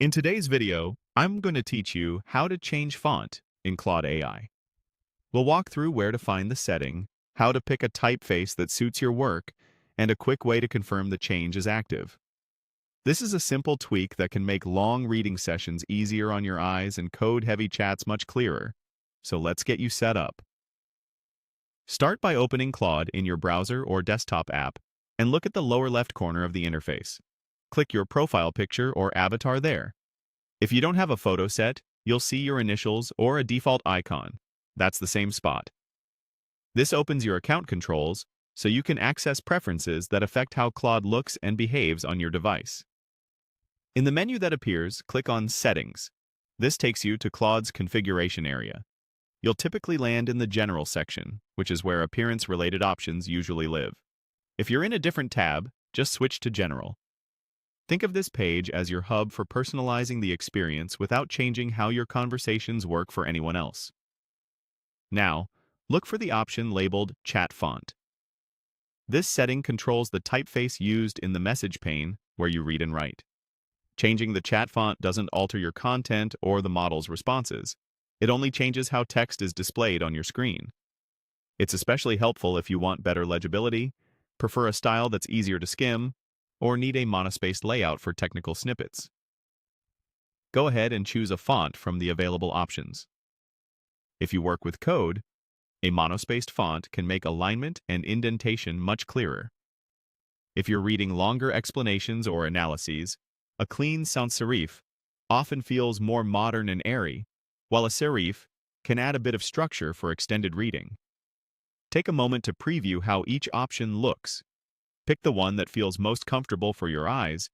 In today's video, I'm going to teach you how to change font in Claude AI. We'll walk through where to find the setting, how to pick a typeface that suits your work, and a quick way to confirm the change is active. This is a simple tweak that can make long reading sessions easier on your eyes and code-heavy chats much clearer. So let's get you set up. Start by opening Claude in your browser or desktop app and look at the lower left corner of the interface. Click your profile picture or avatar there. If you don't have a photo set, you'll see your initials or a default icon. That's the same spot. This opens your account controls, so you can access preferences that affect how Claude looks and behaves on your device. In the menu that appears, click on Settings. This takes you to Claude's configuration area. You'll typically land in the General section, which is where appearance-related options usually live. If you're in a different tab, just switch to General. Think of this page as your hub for personalizing the experience without changing how your conversations work for anyone else. Now, look for the option labeled Chat Font. This setting controls the typeface used in the message pane where you read and write. Changing the chat font doesn't alter your content or the model's responses. It only changes how text is displayed on your screen. It's especially helpful if you want better legibility, prefer a style that's easier to skim, or need a monospaced layout for technical snippets. Go ahead and choose a font from the available options. If you work with code, a monospaced font can make alignment and indentation much clearer. If you're reading longer explanations or analyses, a clean sans serif often feels more modern and airy, while a serif can add a bit of structure for extended reading. Take a moment to preview how each option looks. Pick the one that feels most comfortable for your eyes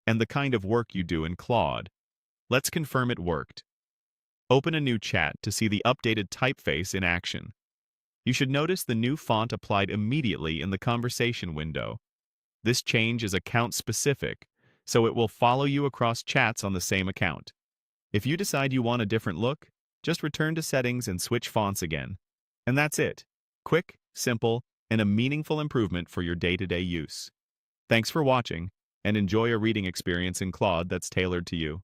and the kind of work you do in Claude. Let's confirm it worked. Open a new chat to see the updated typeface in action. You should notice the new font applied immediately in the conversation window. This change is account-specific, so it will follow you across chats on the same account. If you decide you want a different look, just return to Settings and switch fonts again. And that's it. Quick, simple, and a meaningful improvement for your day-to-day use. Thanks for watching, and enjoy a reading experience in Claude that's tailored to you.